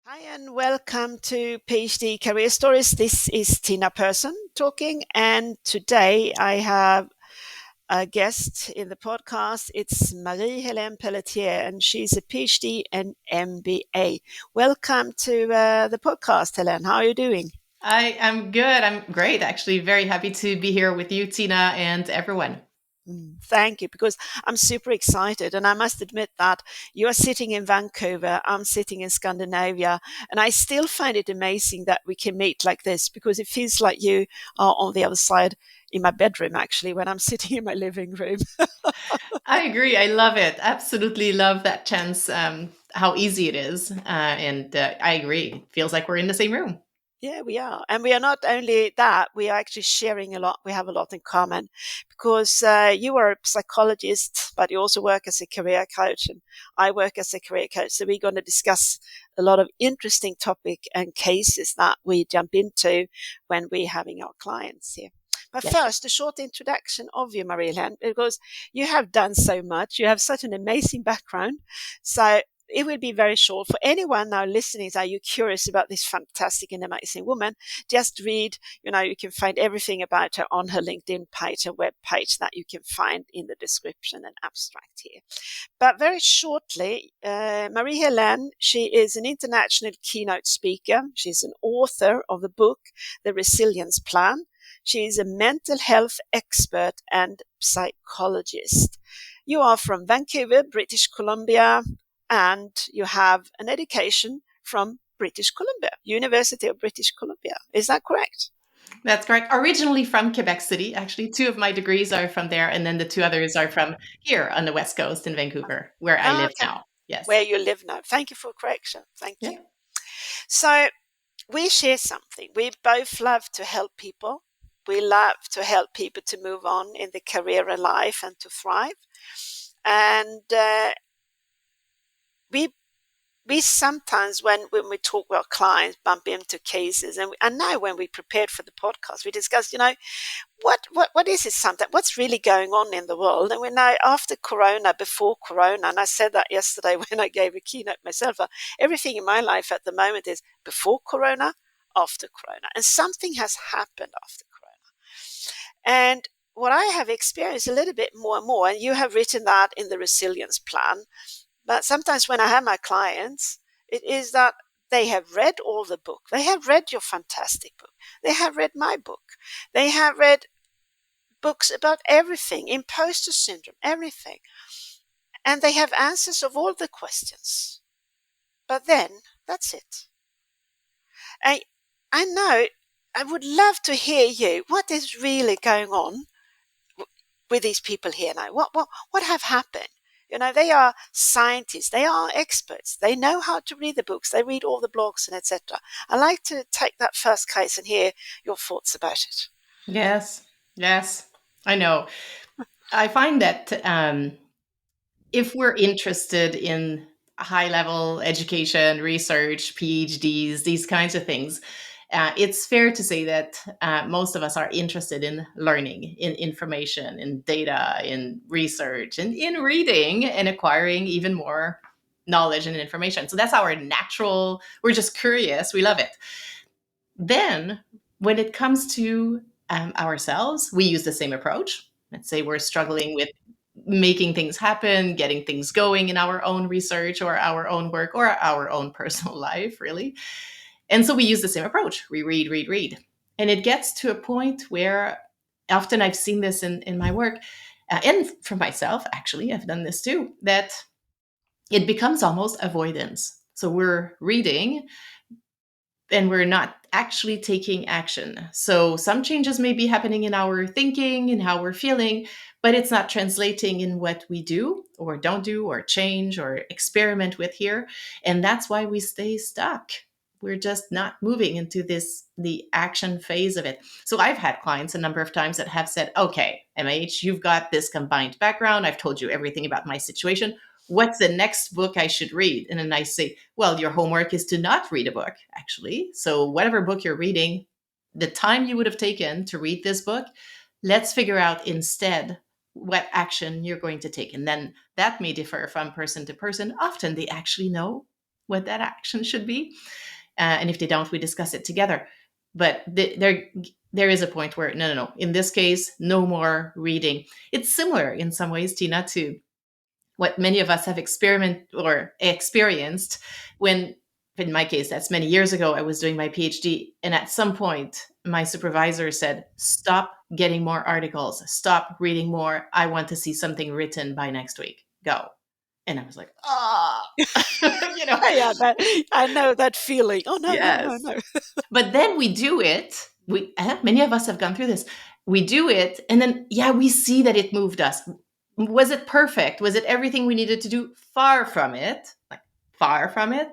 Hi and welcome to PhD Career Stories. This is Tina Persson talking, and today I have a guest in the podcast. It's Marie-Hélène Pelletier, and she's a PhD and MBA. Welcome to the podcast, Hélène. How are you doing? I am good. I'm great, actually. Very happy to be here with you, Tina, and everyone. Thank you, because I'm super excited. And I must admit that you are sitting in Vancouver, I'm sitting in Scandinavia, and I still find it amazing that we can meet like this because it feels like you are on the other side in my bedroom, actually, when I'm sitting in my living room. I agree. I love it. Absolutely love that chance, how easy it is. And I agree. It feels like we're in the same room. Yeah, we are. And we are not only that, we are actually sharing a lot. We have a lot in common because you are a psychologist, but you also work as a career coach, and I work as a career coach. So we're going to discuss a lot of interesting topic and cases that we jump into when we're having our clients here. But Yes. first, a short introduction of you, Marie-Hélène, because you have done so much. You have such an amazing background. So it will be very short. For anyone now listening, are you curious about this fantastic and amazing woman? Just read, you can find everything about her on her LinkedIn page and web page that you can find in the description and abstract here. But very shortly, Marie-Hélène, she is an international keynote speaker. She's an author of the book, The Resilience Plan. She is a mental health expert and psychologist. You are from Vancouver, British Columbia, and you have an education from British Columbia, University of British Columbia. Is that correct? That's correct. Originally from Quebec City, actually. Two of my degrees are from there. And then the two others are from here on the West Coast in Vancouver, where I live Okay. now. Yes. Where you live now. Thank you for correction. Thank Yeah. you. So we share something. We both love to help people. We love to help people to move on in the career and life and to thrive. And we we sometimes when we talk with our clients bump into cases, and now when we prepared for the podcast we discussed, what is it, something what's really going on in the world. And we know after corona, before corona, and I said that yesterday when I gave a keynote myself, everything in my life at the moment is before corona, after corona, and something has happened after corona. And what I have experienced a little bit more and more, and you have written that in the resilience plan, but sometimes when I have my clients, it is that they have read all the book. They have read your fantastic book. They have read my book. They have read books about everything, imposter syndrome, everything. And they have answers of all the questions. But then that's it. I, I know, I would love to hear you. What is really going on with these people here now? What have happened? They are scientists, they are experts, they know how to read the books, they read all the blogs and etc. I like to take that first case and hear your thoughts about it. Yes. Yes. I know. I find that if we're interested in high level education, research, PhDs, these kinds of things, it's fair to say that most of us are interested in learning, in information, in data, in research, and in reading and acquiring even more knowledge and information. So that's our natural, we're just curious, we love it. Then, when it comes to ourselves, we use the same approach. Let's say we're struggling with making things happen, getting things going in our own research or our own work or our own personal life, really. And so we use the same approach. We read, read, read. And it gets to a point where often I've seen this in my work, and for myself, actually, I've done this too, that it becomes almost avoidance. So we're reading and we're not actually taking action. So some changes may be happening in our thinking and how we're feeling, but it's not translating in what we do or don't do or change or experiment with here. And that's why we stay stuck. We're just not moving into the action phase of it. So I've had clients a number of times that have said, okay, MH, you've got this combined background. I've told you everything about my situation. What's the next book I should read? And then I say, well, your homework is to not read a book, actually. So, whatever book you're reading, the time you would have taken to read this book, let's figure out instead what action you're going to take. And then that may differ from person to person. Often they actually know what that action should be. And if they don't, we discuss it together. But there is a point where no. In this case, no more reading. It's similar in some ways, Tina, to what many of us have experienced when, in my case, that's many years ago, I was doing my PhD. And at some point, my supervisor said, stop getting more articles, stop reading more. I want to see something written by next week. Go. And I was like, ah, you know, Yeah, I know that feeling. Oh no, no, no, yes. no. But then we do it. Many of us have gone through this. We do it, and then yeah, we see that it moved us. Was it perfect? Was it everything we needed to do? Far from it. Like far from it.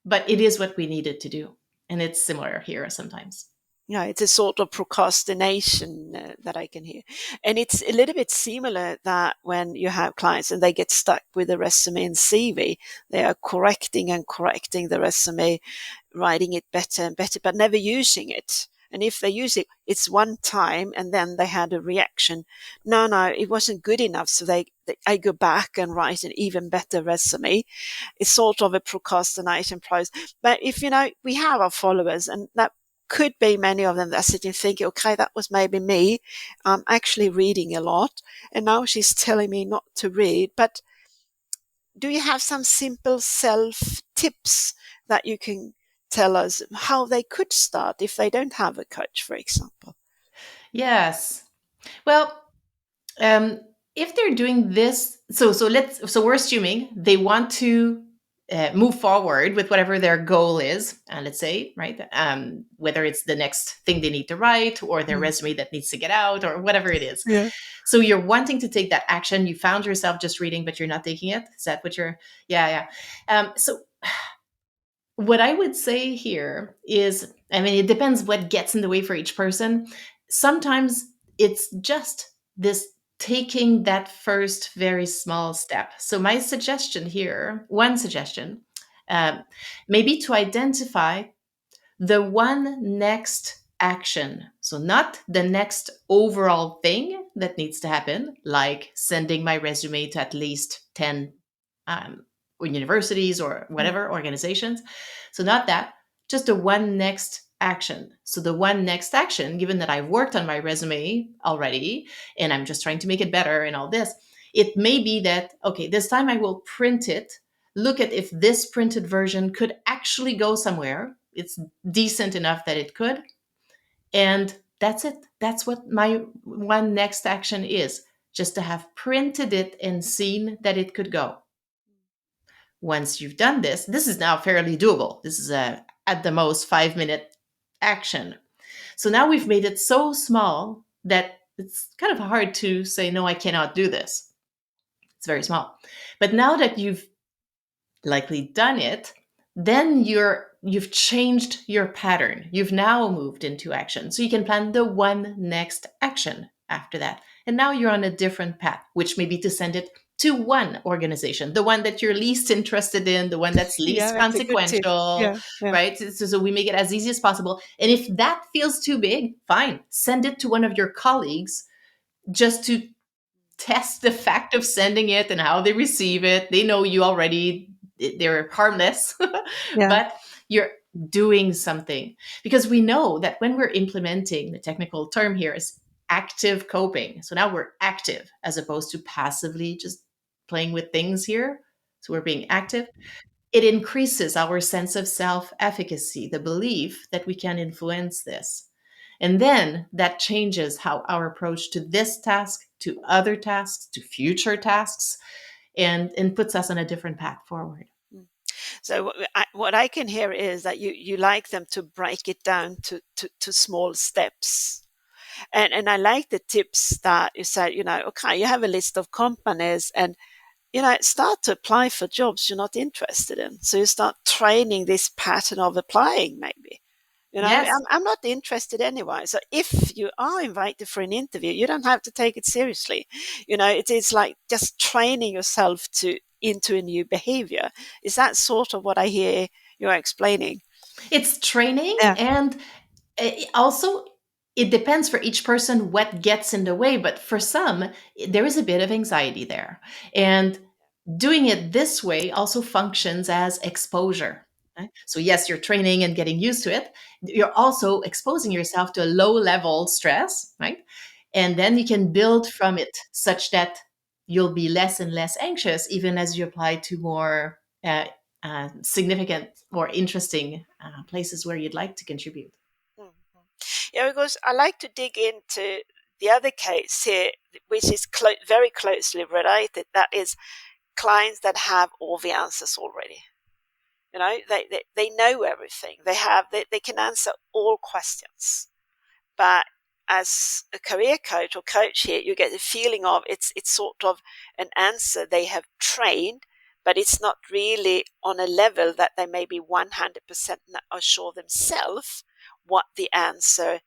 But it is what we needed to do, and it's similar here sometimes. Yeah, it's a sort of procrastination that I can hear. And it's a little bit similar that when you have clients and they get stuck with the resume and CV, they are correcting and correcting the resume, writing it better and better, but never using it. And if they use it, it's one time and then they had a reaction. No, no, it wasn't good enough. So I go back and write an even better resume. It's sort of a procrastination process. But if, we have our followers and that could be many of them that are sitting thinking, okay, that was maybe me. I'm actually reading a lot. And now she's telling me not to read. But do you have some simple self tips that you can tell us how they could start if they don't have a coach, for example? Yes. Well, um, if they're doing this, so we're assuming they want to move forward with whatever their goal is, let's say, right? Whether it's the next thing they need to write or their Mm. resume that needs to get out or whatever it is. Yeah. So you're wanting to take that action. You found yourself just reading, but you're not taking it. Is that what you're? Yeah, yeah. So what I would say here is, I mean, it depends what gets in the way for each person. Sometimes it's just this taking that first very small step. So, my suggestion here, one suggestion, um, maybe to identify the one next action. So, not the next overall thing that needs to happen, like sending my resume to at least 10 um, universities or Mm. whatever organizations. So, not that, just the one next action. So, the one next action, given that I've worked on my resume already and I'm just trying to make it better and all this, it may be that, okay, this time I will print it, look at if this printed version could actually go somewhere. It's decent enough that it could. And that's it. That's what my one next action is, just to have printed it and seen that it could go. Once you've done this is now fairly doable. This is a at the most 5-minute action. So now we've made it so small that it's kind of hard to say, no, I cannot do this. It's very small. But now that you've likely done it, then you've changed your pattern. You've now moved into action. So you can plan the one next action after that. And now you're on a different path, which may be to send it to one organization, the one that you're least interested in, the one that's Yeah, least that's a good tip. consequential, Yeah, yeah. right? So we make it as easy as possible. And if that feels too big, fine, send it to one of your colleagues just to test the fact of sending it and how they receive it. They know you already, they're harmless, Yeah. but you're doing something. Because we know that when we're implementing, the technical term here is active coping. So now we're active as opposed to passively just playing with things here. So we're being active. It increases our sense of self efficacy, the belief that we can influence this. And then that changes how our approach to this task, to other tasks, to future tasks, and puts us on a different path forward. Mm. So what I can hear is that you like them to break it down to small steps. And I like the tips that you said, okay, you have a list of companies and, start to apply for jobs you're not interested in. So you start training this pattern of applying maybe. Yes, I'm not interested anyway. So if you are invited for an interview, you don't have to take it seriously. It is like just training yourself into a new behavior. Is that sort of what I hear you're explaining? it's training. Yeah. And also, it depends for each person what gets in the way. But for some, there is a bit of anxiety there. And doing it this way also functions as exposure. Right? So, yes, you're training and getting used to it. You're also exposing yourself to a low level stress, right? And then you can build from it such that you'll be less and less anxious, even as you apply to more significant or interesting places where you'd like to contribute. Mhm. Yeah, because I like to dig into the other case here, which is very closely related. That is clients that have all the answers already. You know, they know everything. They can answer all questions. But as a career coach or coach here, you get the feeling of it's sort of an answer they have trained, but it's not really on a level that they maybe 100% are sure themselves what the answer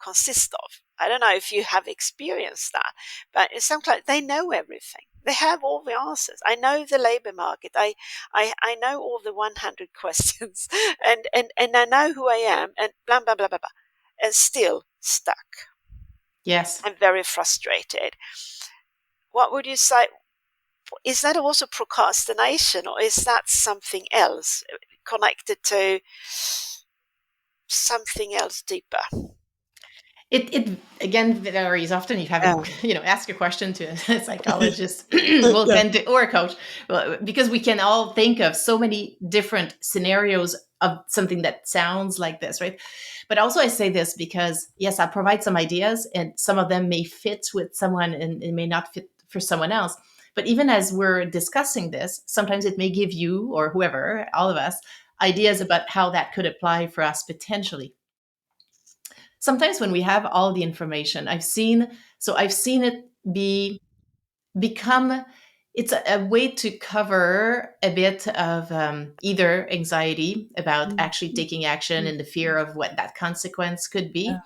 consists of. I don't know if you have experienced that, but in some clients, they know everything. They have all the answers. I know the labor market. I know all the 100 questions and I know who I am and blah, blah, blah, blah, blah, and still stuck Yes. and very frustrated. What would you say? Is that also procrastination or is that something else connected to something else deeper? It again varies. Often you have a, Yeah. ask a question to a psychologist, well, Yeah. tend to, or a coach, well, because we can all think of so many different scenarios of something that sounds like this, right? But also, I say this because yes, I provide some ideas, and some of them may fit with someone, and it may not fit for someone else. But even as we're discussing this, sometimes it may give you or whoever, all of us, ideas about how that could apply for us potentially. Sometimes when we have all the information, I've seen it become, it's a way to cover a bit of either anxiety about Mm, actually taking action mm, and the fear of what that consequence could yeah, be.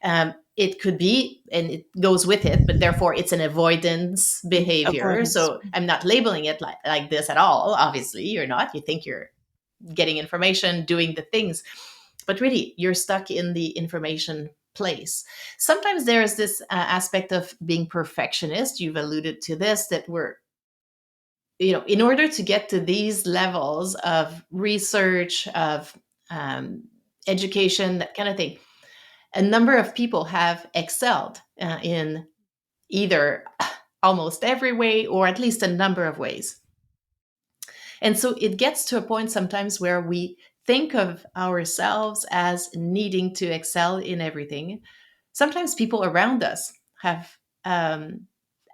yeah. It could be, and it goes with it, but therefore it's an avoidance behavior. Avoidance. So I'm not labeling it like this at all. Obviously, you're not. You think you're getting information, doing the things, but really you're stuck in the information place. Sometimes there's this aspect of being perfectionist. You've alluded to this, that we're, in order to get to these levels of research, of um, education, that kind of thing, a number of people have excelled in either almost every way or at least a number of ways. And so it gets to a point sometimes where we think of ourselves as needing to excel in everything. Sometimes people around us have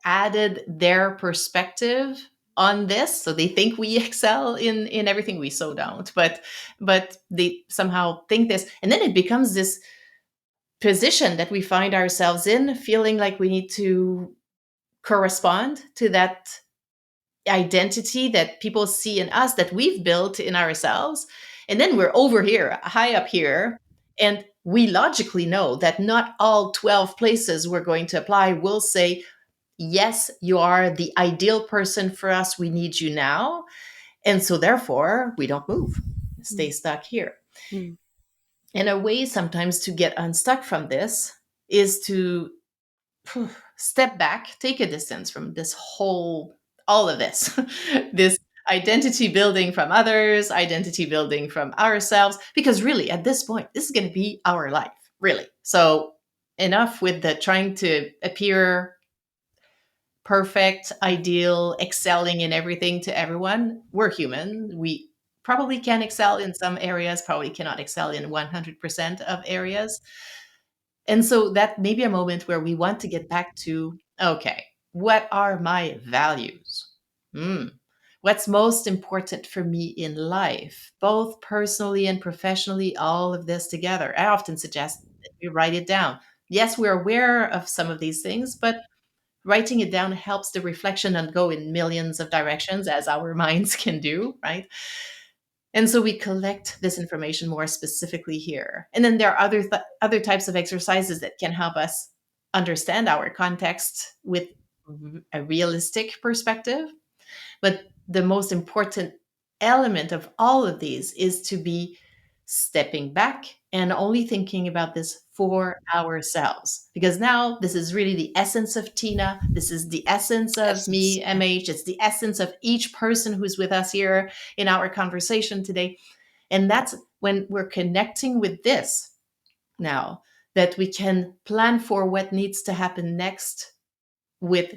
added their perspective on this, so they think we excel in everything. We so don't, but they somehow think this, and then it becomes this position that we find ourselves in, feeling like we need to correspond to that identity that people see in us, that we've built in ourselves. And then we're over here, high up here, and we logically know that not all 12 places we're going to apply will say, yes, you are the ideal person for us. We need you now. And so therefore, we don't move, stay Mm, stuck here. mm, And a way sometimes to get unstuck from this is to step back, take a distance from this whole, all of this, this identity building from others, identity building from ourselves, because really at this point, this is going to be our life, really. So enough with the trying to appear perfect, ideal, excelling in everything to everyone. We're human. We probably can excel in some areas, probably cannot excel in 100% of areas. And so that may be a moment where we want to get back to, okay, what are my values? Hmm. What's most important for me in life, both personally and professionally, all of this together? I often suggest that we write it down. Yes, we're aware of some of these things, but writing it down helps the reflection and go in millions of directions, as our minds can do, right? And so we collect this information more specifically here. And then there are other types of exercises that can help us understand our context with a realistic perspective. But the most important element of all of these is to be stepping back and only thinking about this for ourselves. Because now this is really the essence of Tina. This is the essence of Essence. me, MH. It's the essence of each person who's with us here in our conversation today. And that's when we're connecting with this now, that we can plan for what needs to happen next with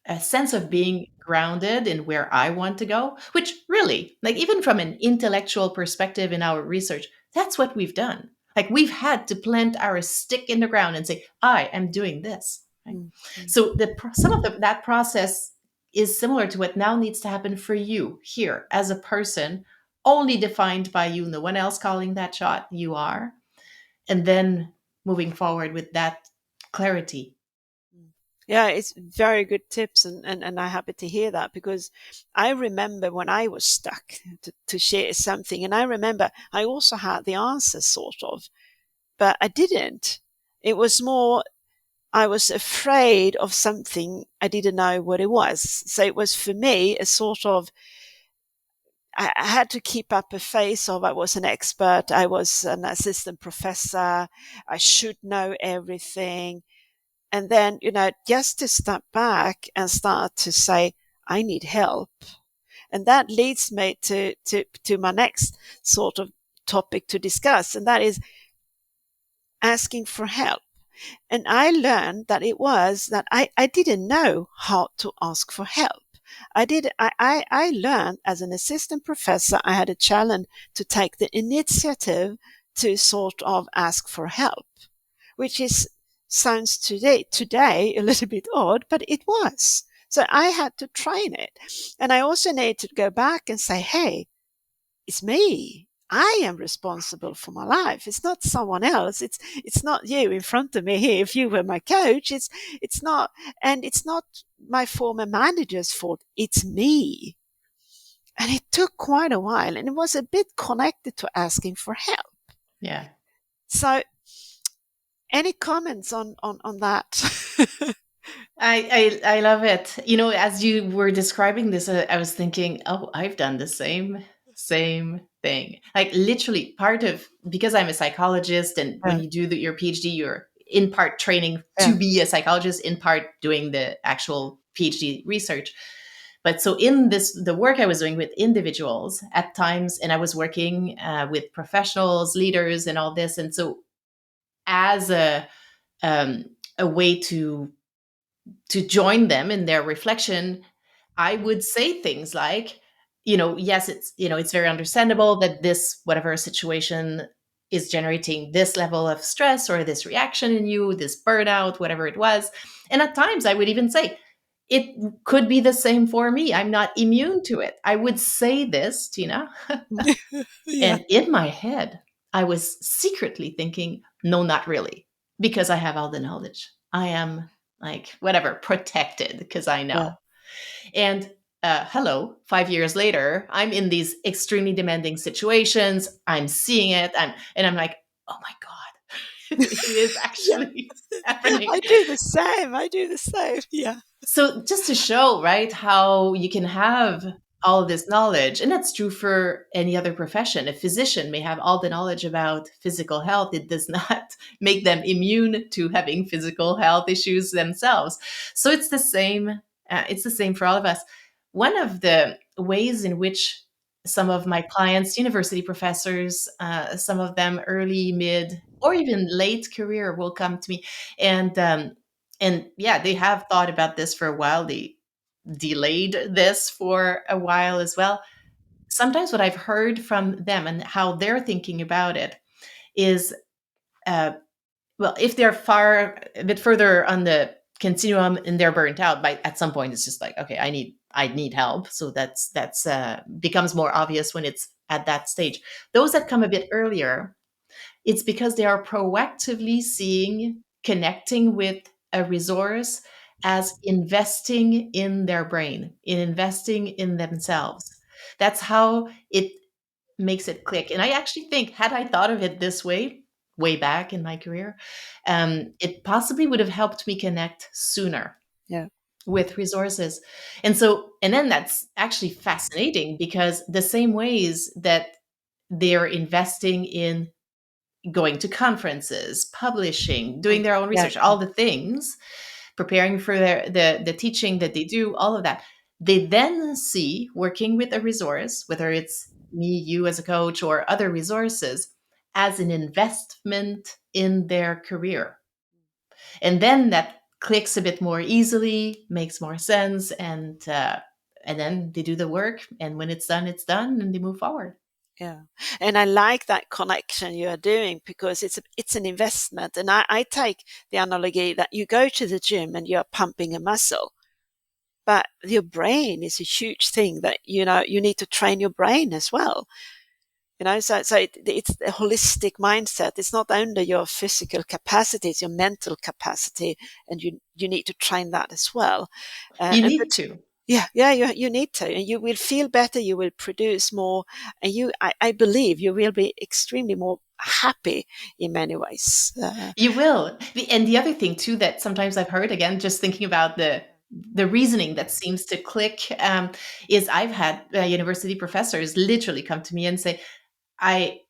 a sense of being grounded in where I want to go, which really, like, even from an intellectual perspective in our research, that's what we've done. Like, we've had to plant our stick in the ground and say, I am doing this. Right? Mm, mm, So some of that process is similar to what now needs to happen for you here as a person, only defined by you, no one else calling that shot. You are. And then moving forward with that clarity. mm. Yeah, it's very good tips, and I'm happy to hear that, because I remember when I was stuck to share something, and I remember I also had the answer sort of, but I didn't. It was more I was afraid of something I didn't know what it was. So it was for me a sort of I had to keep up a face of I was an expert, I was an assistant professor, I should know everything. And then, just to step back and start to say, I need help. And that leads me to my next sort of topic to discuss, and that is asking for help. And I learned that it was that I didn't know how to ask for help. I learned as an assistant professor, I had a challenge to take the initiative to sort of ask for help, which sounds today a little bit odd, but it was. So I had to train it. And I also need to go back and say, hey, it's me. I am responsible for my life. It's not someone else. It's not you in front of me here. If you were my coach, it's not, and it's not my former manager's fault. It's me. And it took quite a while, and it was a bit connected to asking for help. Yeah. So, any comments on that? I love it. As you were describing this, I was thinking, oh, I've done the same thing. Like, literally, part of, because I'm a psychologist, and when Yeah, you do your PhD, you're in part training to yeah, be a psychologist, in part doing the actual PhD research. But so in the work I was doing with individuals at times, and I was working with professionals, leaders, and all this, and so as um, a way to join them in their reflection, I would say things like, yes, it's very understandable that this, whatever situation is generating this level of stress or this reaction in you, this burnout, whatever it was. And at times I would even say, it could be the same for me. I'm not immune to it. I would say this, Tina. yeah, And in my head, I was secretly thinking, no, not really, because I have all the knowledge. I am, like, whatever, protected because I yeah, know. And hello, 5 years later, I'm in these extremely demanding situations. I'm seeing it. I'm like, oh my God, it is yeah. actually happening. I do the same. I do the same. Yeah. So just to show, right, how you can have all of this knowledge, and that's true for any other profession. A physician may have all the knowledge about physical health. It does not make them immune to having physical health issues themselves. So it's the same. It's the same for all of us. One of the ways in which some of my clients, university professors, some of them early, mid, or even late career, will come to me, and yeah, they have thought about this for a while. They delayed this for a while as well. Sometimes what I've heard from them and how they're thinking about it is, uh, well, if they're a bit further on the continuum and they're burnt out, by at some point it's just like, okay, I need help. So that's becomes more obvious when it's at that stage. Those that come a bit earlier, it's because they are proactively seeing connecting with a resource as investing in their brain, in investing in themselves. That's how it makes it click. And I actually think, had I thought of it this way back in my career, it possibly would have helped me connect sooner Yeah. with resources. And then that's actually fascinating, because the same ways that they're investing in going to conferences, publishing, doing their own Yeah, research, all the things, preparing for the teaching that they do, all of that. They then see working with a resource, whether it's me, you as a coach, or other resources, as an investment in their career. And then that clicks a bit more easily, makes more sense, and then they do the work. And when it's done, and they move forward. yeah. And I like that connection you are doing because it's an investment. And I take the analogy that you go to the gym and you're pumping a muscle, but your brain is a huge thing that, you need to train your brain as well. It's a holistic mindset. It's not only your physical capacity, it's your mental capacity, and you need to train that as well. You And need to. yeah, you need to, and you will feel better. You will produce more, and I believe you will be extremely more happy in many ways. You will. And the other thing too that sometimes I've heard, again, just thinking about the reasoning that seems to click, is I've had university professors literally come to me and say, I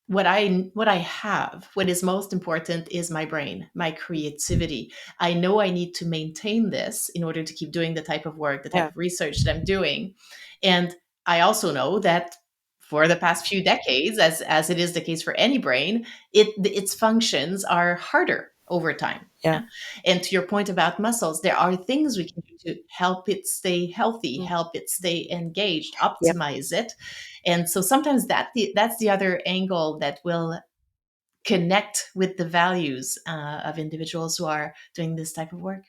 what I have, what is most important is my brain, my creativity. I know I need to maintain this in order to keep doing the type of work, the type Yeah, of research that I'm doing. And I also know that for the past few decades, as it is the case for any brain, its functions are harder over time. yeah, Yeah? And to your point about muscles, there are things we can do to help it stay healthy, mm, help it stay engaged, yeah. optimize it. And so sometimes that's the other angle that will connect with the values of individuals who are doing this type of work.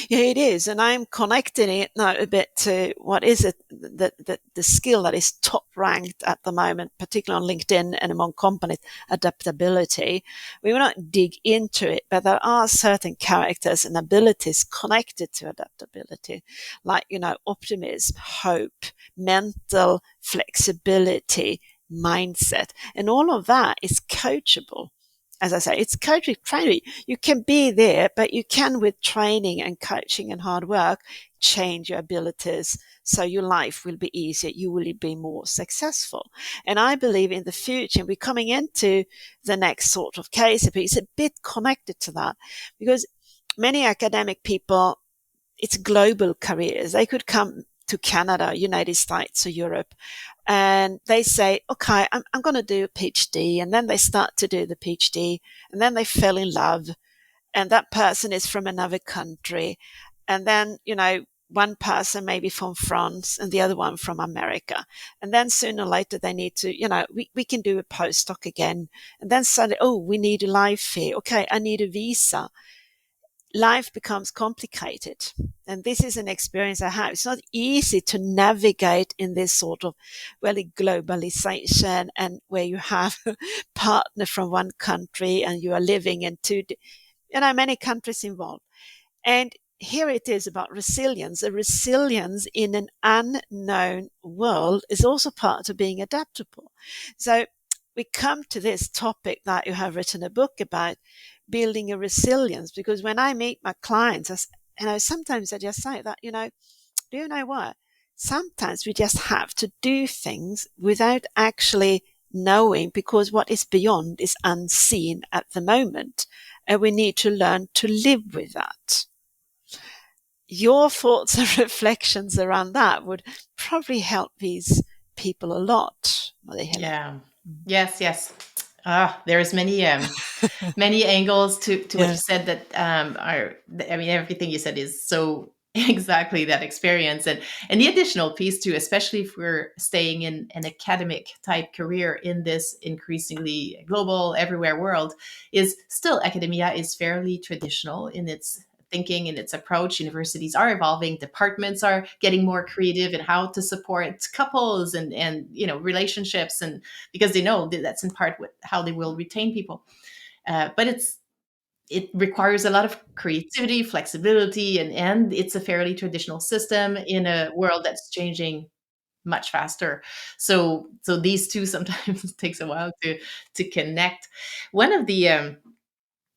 Yeah, it is. And I'm connecting it now a bit to what is it, the skill that is top ranked at the moment, particularly on LinkedIn and among companies, adaptability. We will not dig into it, but there are certain characters and abilities connected to adaptability, like, optimism, hope, mental flexibility, mindset, and all of that is coachable. As I say, it's coaching training. You can be there, but you can, with training and coaching and hard work, change your abilities so your life will be easier. You will be more successful. And I believe in the future, and we're coming into the next sort of case, but it's a bit connected to that because many academic people, it's global careers. They could come to Canada, United States, or Europe, and they say, okay, I'm going to do a PhD. And then they start to do the PhD, and then they fell in love, and that person is from another country. And then, one person maybe from France and the other one from America. And then sooner or later they need to, we can do a postdoc again. And then suddenly, oh, we need a life fee. Okay, I need a visa. Life becomes complicated. And this is an experience I have. It's not easy to navigate in this sort of really globalization, and where you have a partner from one country and you are living in many countries involved. And here it is about resilience. A resilience in an unknown world is also part of being adaptable. So we come to this topic that you have written a book about, building a resilience, because when I meet my clients, sometimes I just say that, do you know what? Sometimes we just have to do things without actually knowing, because what is beyond is unseen at the moment. And we need to learn to live with that. Your thoughts and reflections around that would probably help these people a lot, Marie-Hélène. Yeah. Yes. Yes. There's many angles to what Yeah. you said that are. I mean, everything you said is so exactly that experience, and the additional piece too, especially if we're staying in an academic type career in this increasingly global, everywhere world, is still academia is fairly traditional in its thinking and its approach. Universities are evolving, departments are getting more creative in how to support couples and relationships, and because they know that that's in part how they will retain people. But it requires a lot of creativity, flexibility, and it's a fairly traditional system in a world that's changing much faster. So these two sometimes takes a while to connect. One of the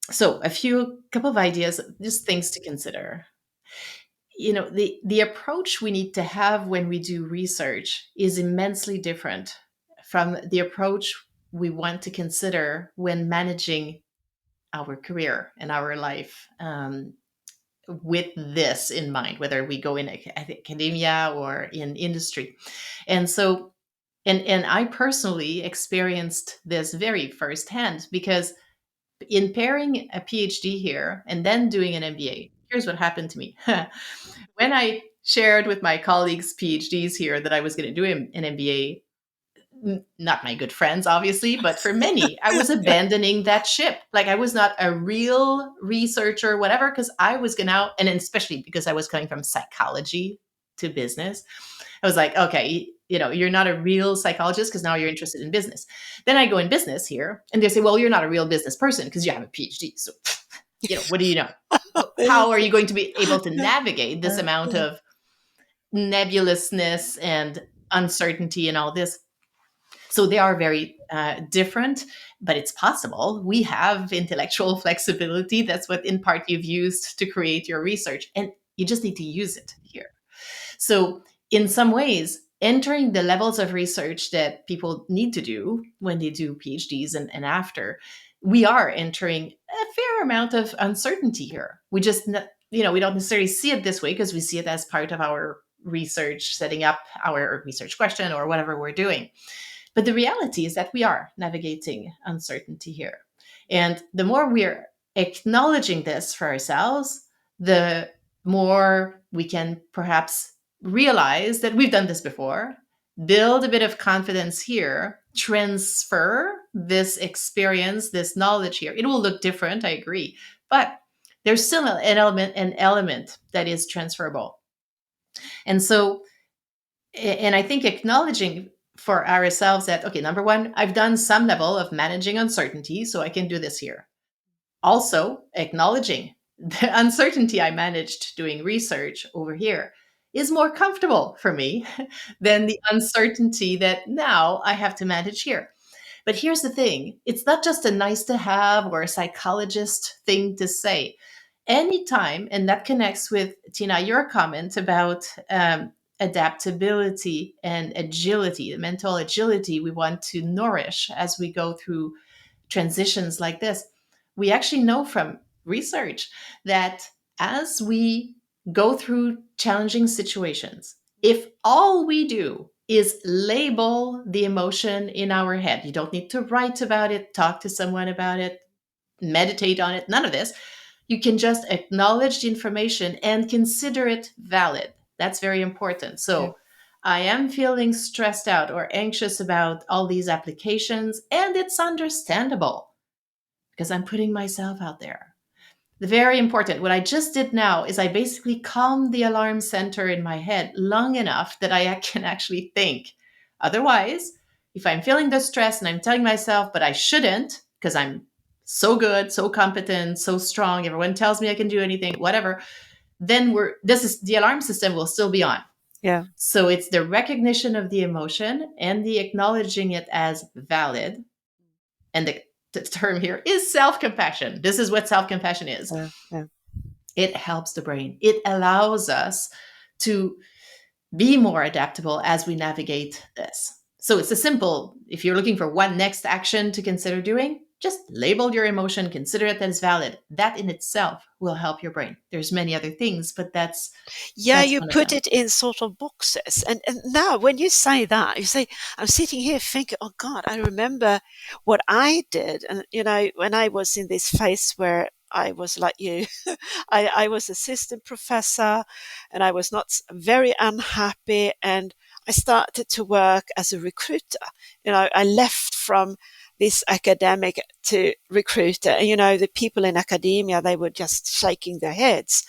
so a few couple of ideas, just things to consider. The approach we need to have when we do research is immensely different from the approach we want to consider when managing our career and our life, with this in mind, whether we go in academia or in industry. And so, and I personally experienced this very firsthand, because in pairing a PhD here and then doing an MBA, here's what happened to me. When I shared with my colleagues PhDs here that I was going to do an MBA, not my good friends, obviously, but for many, I was abandoning that ship. Like, I was not a real researcher, whatever, because I was going to, and especially because I was coming from psychology to business, I was like, okay, you're not a real psychologist because now you're interested in business. Then I go in business here and they say, well, you're not a real business person because you have a PhD. So, what do you know? How are you going to be able to navigate this amount of nebulousness and uncertainty and all this? So they are very different, but it's possible. We have intellectual flexibility. That's what in part you've used to create your research, and you just need to use it here. So in some ways, entering the levels of research that people need to do when they do PhDs and after, we are entering a fair amount of uncertainty here. We just, we don't necessarily see it this way because we see it as part of our research, setting up our research question or whatever we're doing. But the reality is that we are navigating uncertainty here. And the more we're acknowledging this for ourselves, the more we can perhaps realize that we've done this before, build a bit of confidence here, transfer this experience, this knowledge here. It will look different, I agree, but there's still an element that is transferable. And so, and I think acknowledging for ourselves that, okay, number one, I've done some level of managing uncertainty, so I can do this here. Also, acknowledging the uncertainty I managed doing research over here is more comfortable for me than the uncertainty that now I have to manage here. But here's the thing, it's not just a nice to have or a psychologist thing to say. Anytime, and that connects with, Tina, your comment about adaptability and agility, the mental agility we want to nourish as we go through transitions like this. We actually know from research that as we go through challenging situations, if all we do is label the emotion in our head, you don't need to write about it, talk to someone about it, meditate on it, none of this. You can just acknowledge the information and consider it valid. That's very important. So I am feeling stressed out or anxious about all these applications, and it's understandable because I'm putting myself out there. Very important. What I just did now is I basically calmed the alarm center in my head long enough that I can actually think. Otherwise, if I'm feeling the stress and I'm telling myself, but I shouldn't because I'm so good, so competent, so strong, everyone tells me I can do anything, whatever, then the alarm system will still be on. Yeah. So it's the recognition of the emotion and the acknowledging it as valid. And the term here is self-compassion. This is what self-compassion is. It helps the brain. It allows us to be more adaptable as we navigate this. So it's a simple, if you're looking for one next action to consider doing, just label your emotion, consider it as valid. That in itself will help your brain. There's many other things, but that's you put it in sort of boxes. And now when you say that, you say, I'm sitting here thinking, oh God, I remember what I did. And, when I was in this phase where I was like you, I was assistant professor and I was not very unhappy. And I started to work as a recruiter. I left from this academic to recruiter. And, the people in academia, they were just shaking their heads.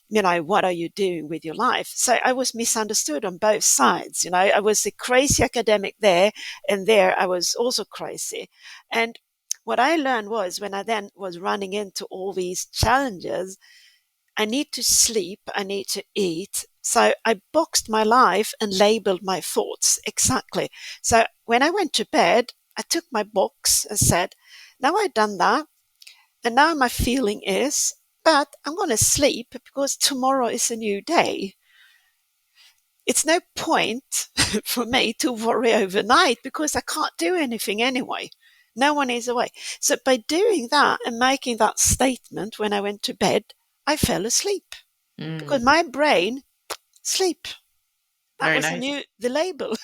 What are you doing with your life? So I was misunderstood on both sides. I was a crazy academic there, and there I was also crazy. And what I learned was when I then was running into all these challenges, I need to sleep, I need to eat. So I boxed my life and labeled my thoughts exactly. So when I went to bed, I took my box and said, now I've done that. And now my feeling is, but I'm going to sleep because tomorrow is a new day. it's no point for me to worry overnight because I can't do anything anyway. No one is away. So by doing that and making that statement when I went to bed, I fell asleep because Mm, my brain sleep. That very was nice. the label.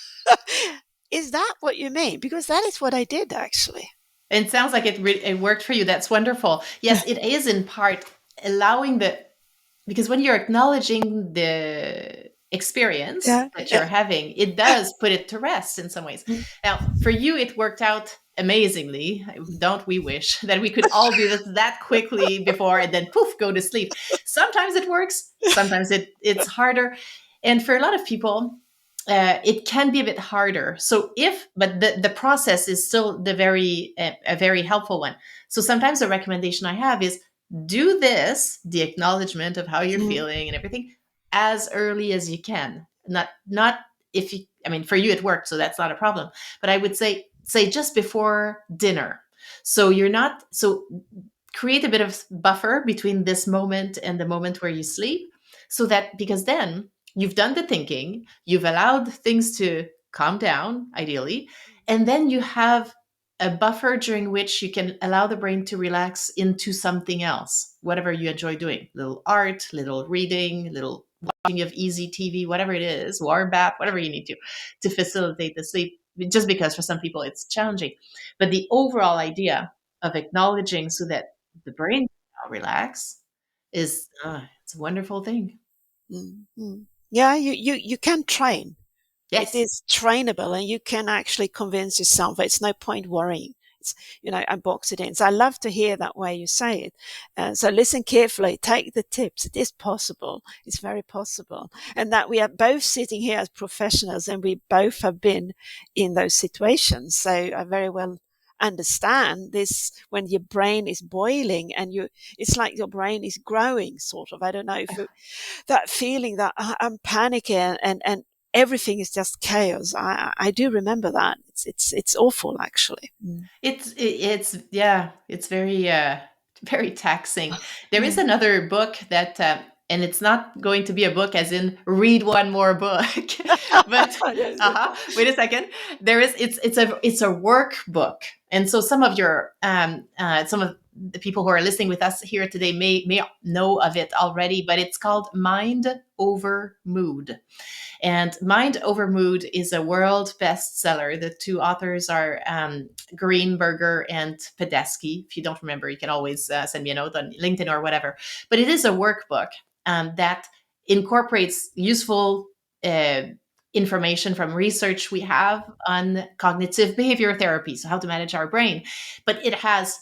Is that what you mean? Because that is what I did actually. And it sounds like it worked for you. That's wonderful. Yes, it is in part allowing the, because when you're acknowledging the experience Yeah, that yeah. you're having, it does put it to rest in some ways. Mm, Now, for you, it worked out amazingly. Don't we wish that we could all do this that quickly before and then poof, go to sleep? Sometimes it works, sometimes it's harder. And for a lot of people, it can be a bit harder. So but the process is still a very helpful one. So sometimes the recommendation I have is do this, the acknowledgement of how you're mm, feeling and everything, as early as you can. Not if you, I mean, for you it worked, so that's not a problem. But I would say just before dinner. So you're not so create a bit of buffer between this moment and the moment where you sleep, so that, because then you've done the thinking, you've allowed things to calm down ideally, and then you have a buffer during which you can allow the brain to relax into something else, whatever you enjoy doing, little art, little reading, little watching of easy TV, whatever it is, warm bath, whatever you need to facilitate the sleep, just because for some people it's challenging. But the overall idea of acknowledging so that the brain can now relax is it's a wonderful thing. mm, mm. Yeah, you can train. It Yes. is trainable and you can actually convince yourself that it's no point worrying. It's, and box it in. So I love to hear that way you say it. So listen carefully, take the tips. It is possible. It's very possible. And that we are both sitting here as professionals and we both have been in those situations. So I very well understand this when your brain is boiling and it's like your brain is growing sort of. I don't know if that feeling that I'm panicking and everything is just chaos. I do remember that. It's awful actually. Mm. It's yeah, it's very very taxing. There is Mm. another book that and it's not going to be a book as in read one more book, but Yes, yes. wait a second. There is it's a workbook, and so some of the people who are listening with us here today may know of it already, but it's called Mind Over Mood. And Mind Over Mood is a world bestseller. The two authors are Greenberger and Podesky. If you don't remember, you can always send me a note on LinkedIn or whatever. But it is a workbook that incorporates useful information from research we have on cognitive behavior therapy, so how to manage our brain. But it has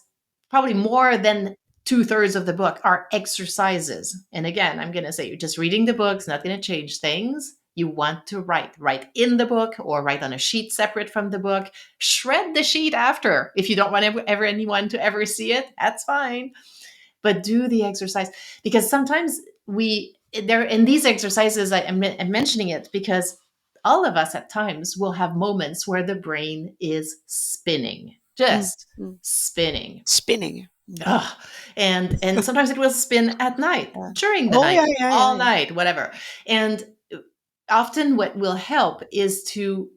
probably more than two-thirds of the book are exercises. And again, I'm going to say just reading the book's not going to change things. You want to write in the book or write on a sheet separate from the book. Shred the sheet after. If you don't want ever anyone to ever see it, that's fine. But do the exercise, because sometimes we there in these exercises, I'm mentioning it because all of us at times will have moments where the brain is spinning, Mm, just mm. spinning. Spinning. Mm. Ugh. And sometimes it will spin at night, Yeah. during the Oh night, yeah, yeah, yeah, all yeah. night, whatever. And often what will help is to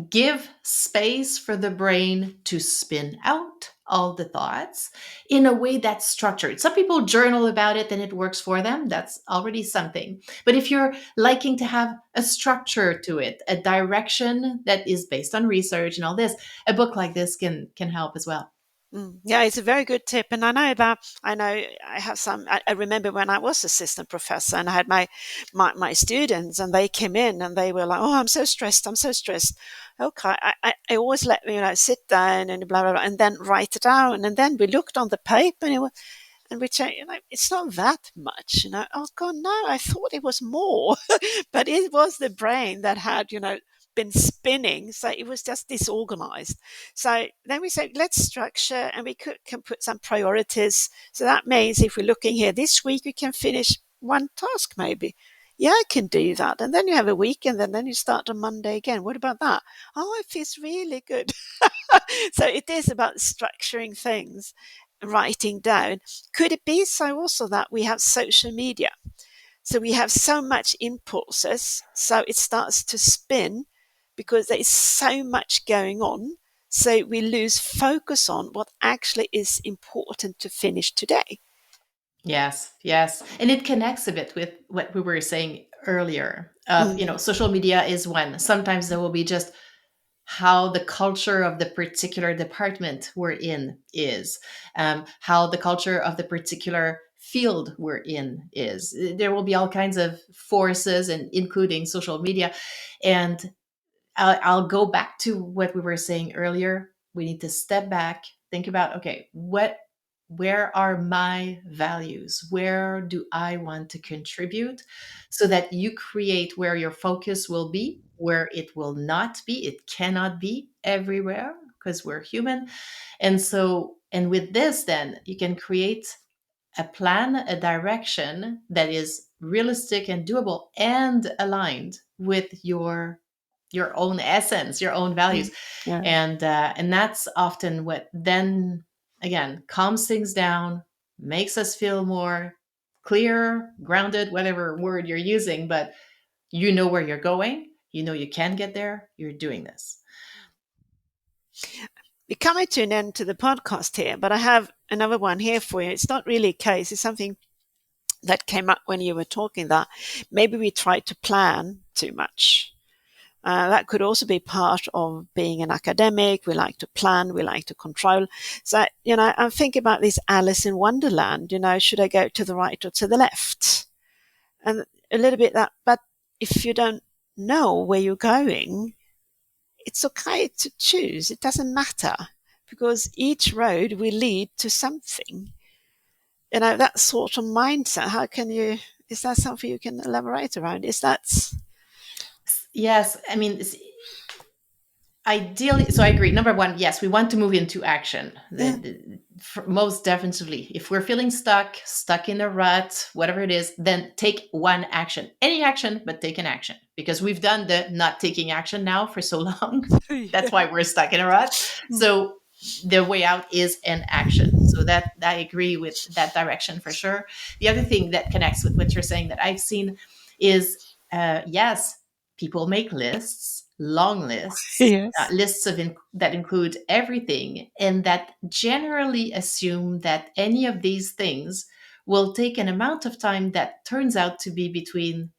give space for the brain to spin out all the thoughts in a way that's structured. Some people journal about it and it works for them. That's already something. But if you're liking to have a structure to it, a direction that is based on research and all this, a book like this can help as well. Mm. Yeah, it's a very good tip. And I know I have I remember when I was assistant professor and I had my students and they came in and they were like, oh, I'm so stressed. I'm so stressed. Okay. I always let me, sit down and blah, blah, blah, and then write it down. And then we looked on the paper and we say, it's not that much, oh God, no, I thought it was more, but it was the brain that had, been spinning. So it was just disorganized. So then we said, let's structure and we can put some priorities. So that means if we're looking here this week, we can finish one task maybe. Yeah, I can do that. And then you have a weekend and then you start on Monday again. What about that? Oh, it feels really good. So it is about structuring things, writing down. Could it be so also that we have social media? So we have so much impulses, so it starts to spin because there is so much going on. So we lose focus on what actually is important to finish today. Yes, yes. And it connects a bit with what we were saying earlier. Social media is one. Sometimes there will be just how the culture of the particular department we're in is, how the culture of the particular field we're in is. There will be all kinds of forces, and including social media. And I'll go back to what we were saying earlier. We need to step back, think about, okay, where are my values? Where do I want to contribute? So that you create where your focus will be, where it will not be. It cannot be everywhere because we're human. And with this, then you can create a plan, a direction that is realistic and doable and aligned with your own essence, your own values. Yeah. And that's often what then again calms things down, makes us feel more clear, grounded, whatever word you're using, but you know where you're going, you know you can get there, you're doing this. We're coming to an end to the podcast here, but I have another one here for you. It's not really a case, it's something that came up when you were talking, that maybe we try to plan too much. That could also be part of being an academic. We like to plan, we like to control. So, I'm thinking about this Alice in Wonderland, should I go to the right or to the left? And a little bit that, but if you don't know where you're going, it's okay to choose. It doesn't matter because each road will lead to something. That sort of mindset. Is that something you can elaborate around? Yes, I mean, ideally, so I agree. Number one, yes, we want to move into action. Yeah. Most definitely. If we're feeling stuck in a rut, whatever it is, then take one action. Any action, but take an action. Because we've done the not taking action now for so long. That's why we're stuck in a rut. So the way out is an action. So that I agree with that direction for sure. The other thing that connects with what you're saying that I've seen is, yes, people make lists, long lists, Yes. lists that include everything, and that generally assume that any of these things will take an amount of time that turns out to be between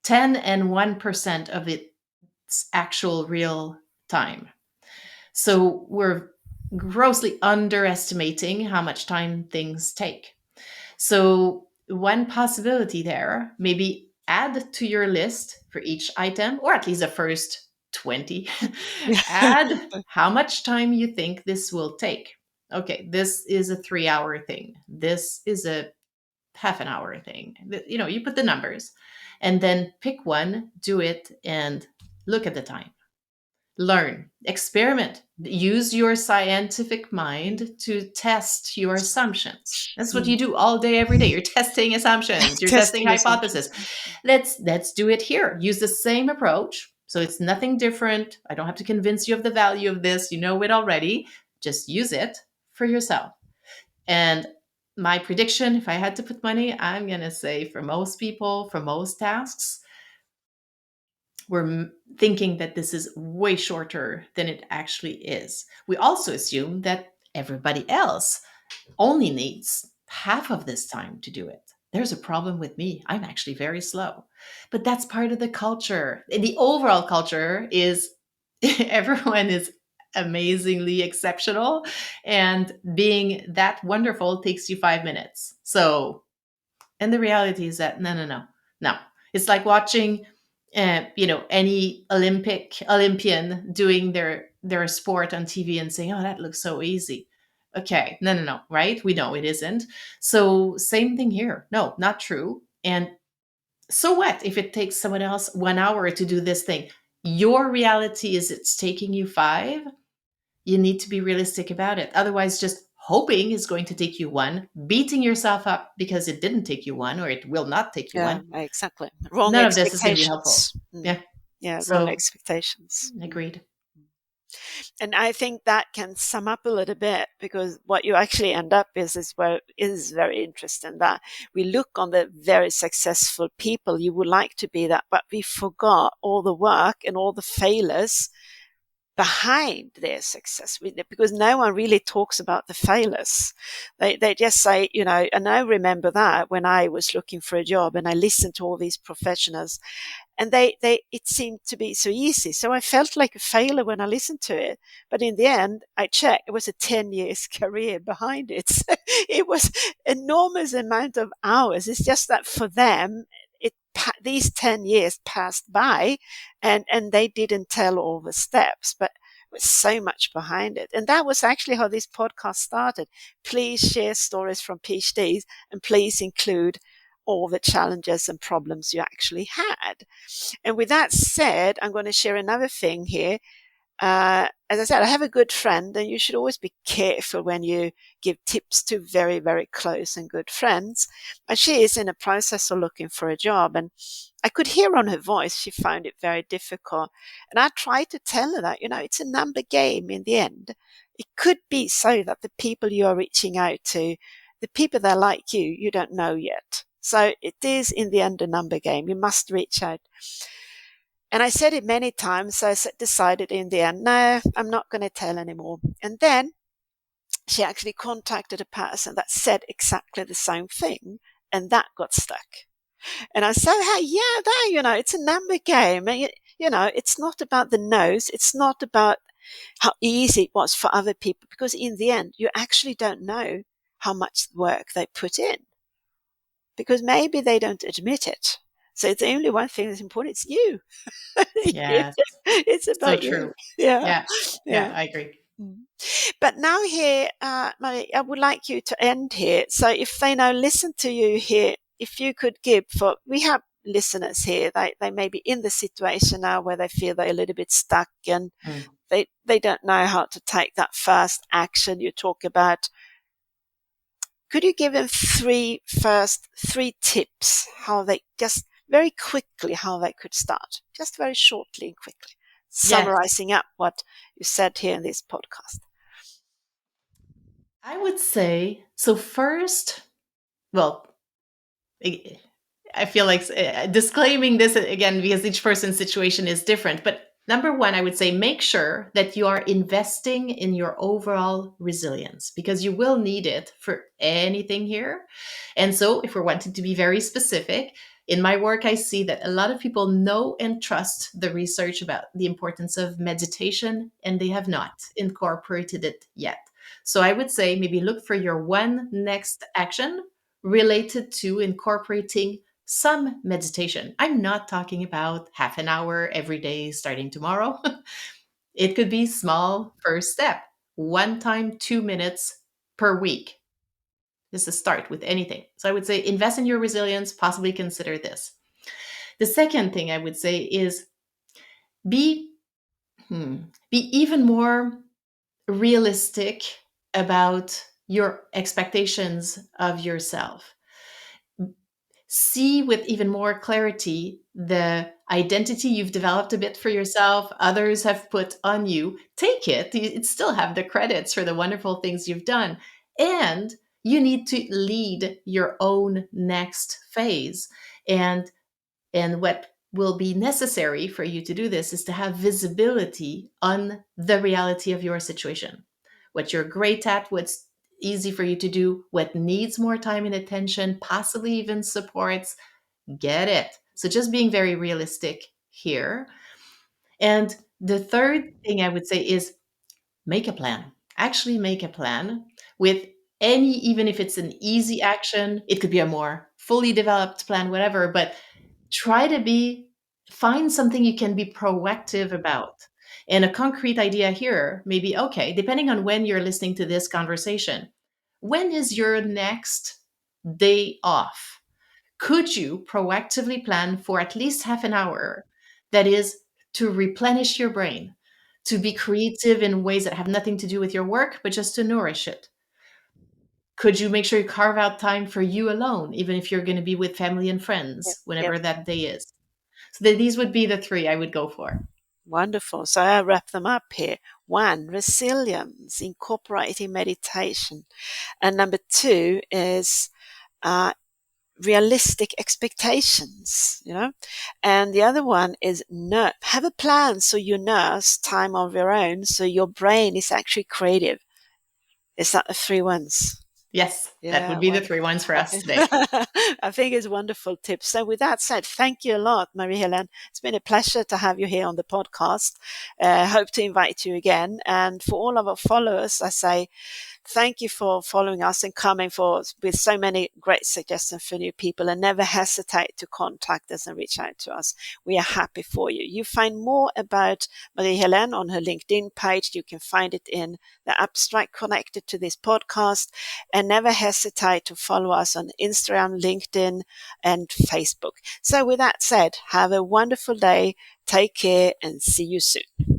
10 and 1% of its actual real time. So we're grossly underestimating how much time things take. So one possibility there, maybe add to your list for each item, or at least the first 20, add how much time you think this will take. Okay, this is a 3-hour thing. This is a half an hour thing. You put the numbers and then pick one, do it, and look at the time. Learn, experiment, use your scientific mind to test your assumptions. That's what you do all day, every day. You're testing assumptions, you're testing Testing hypotheses. assumptions. Let's do it here. Use the same approach. So it's nothing different. I don't have to convince you of the value of this. You know it already. Just use it for yourself. And my prediction, if I had to put money, I'm going to say for most people, for most tasks, we're thinking that this is way shorter than it actually is. We also assume that everybody else only needs half of this time to do it. There's a problem with me. I'm actually very slow. But that's part of the culture. And the overall culture is everyone is amazingly exceptional. And being that wonderful takes you 5 minutes. So, and the reality is that no. It's like watching any Olympian doing their sport on TV and saying, "Oh, that looks so easy." Okay, no, right? We know it isn't. So same thing here. No, not true. And so what if it takes someone else 1 hour to do this thing? Your reality is it's taking you 5. You need to be realistic about it. Otherwise, just hoping is going to take you 1, beating yourself up because it didn't take you 1 or it will not take you Yeah, 1. exactly. Wrong None of this is going to be helpful. expectations. Yeah. Yeah, wrong So expectations. agreed. And I think that can sum up a little bit, because what you actually end up is where is very interesting, that we look on the very successful people, you would like to be that, but we forgot all the work and all the failures behind their success, because no one really talks about the failures. They just say, and I remember that when I was looking for a job and I listened to all these professionals, and it seemed to be so easy. So I felt like a failure when I listened to it. But in the end, I checked, it was a 10 years career behind it. So it was enormous amount of hours. It's just that for them, these 10 years passed by, and they didn't tell all the steps, but was so much behind it. And that was actually how this podcast started. Please share stories from PhDs, and please include all the challenges and problems you actually had. And with that said, I'm going to share another thing here. As I said, I have a good friend, and you should always be careful when you give tips to very, very close and good friends. And she is in a process of looking for a job, and I could hear on her voice she found it very difficult. And I tried to tell her that, it's a number game in the end. It could be so that the people you are reaching out to, the people that are like you don't know yet. So it is in the end a number game. You must reach out. And I said it many times. So I decided in the end, no, I'm not going to tell anymore. And then she actually contacted a person that said exactly the same thing, and that got stuck. And I said, hey, yeah, that, it's a number game. And, it's not about the no's. It's not about how easy it was for other people, because in the end, you actually don't know how much work they put in, because maybe they don't admit it. So it's only one thing that's important. It's you. Yes. It's So about you. true. Yeah. Yeah. Yeah, Yeah. I agree. But now here, Marie, I would like you to end here. So if they now listen to you here, if you could give we have listeners here, they may be in the situation now where they feel they're a little bit stuck, and Mm. they don't know how to take that first action you talk about. Could you give them three tips, how they just very quickly, how they could start, just very shortly and quickly, Yes. summarizing up what you said here in this podcast? I would say so. First, well, I feel like disclaiming this again because each person's situation is different. But number one, I would say make sure that you are investing in your overall resilience, because you will need it for anything here. And so, if we're wanting to be very specific, in my work, I see that a lot of people know and trust the research about the importance of meditation, and they have not incorporated it yet. So, I would say maybe look for your one next action related to incorporating some meditation. I'm not talking about half an hour every day starting tomorrow. It could be small first step, one time, 2 minutes per week. This is a start with anything. So I would say invest in your resilience, possibly consider this. The second thing I would say is be, be even more realistic about your expectations of yourself. See with even more clarity the identity you've developed a bit for yourself, others have put on you. Take it. You still have the credits for the wonderful things you've done. And you need to lead your own next phase. And what will be necessary for you to do this is to have visibility on the reality of your situation, what you're great at, what's easy for you to do, what needs more time and attention, possibly even supports. Get it. So just being very realistic here. And the third thing I would say is make a plan. Actually, make a plan with any, even if it's an easy action, it could be a more fully developed plan, whatever, but try to find something you can be proactive about. And a concrete idea here, maybe, okay, depending on when you're listening to this conversation, when is your next day off? Could you proactively plan for at least half an hour that is to replenish your brain, to be creative in ways that have nothing to do with your work, but just to nourish it? Could you make sure you carve out time for you alone, even if you're going to be with family and Yeah. friends, Yeah. whenever that day is? So these would be the three I would go for. Wonderful. So I wrap them up here. 1, resilience, incorporating meditation. And number 2 is realistic expectations, and the other one is have a plan, so you nurse time of your own, so your brain is actually creative. Is that the 3 ones? Yes, that would Yeah, be the 3 ones for us today. I think it's wonderful tips. So with that said, thank you a lot, Marie-Hélène. It's been a pleasure to have you here on the podcast. Hope to invite you again. And for all of our followers, I say thank you for following us and coming with so many great suggestions for new people, and never hesitate to contact us and reach out to us. We are happy for you. You find more about Marie-Hélène on her LinkedIn page. You can find it in the abstract connected to this podcast, and never hesitate to follow us on Instagram, LinkedIn, and Facebook. So with that said, have a wonderful day. Take care and see you soon.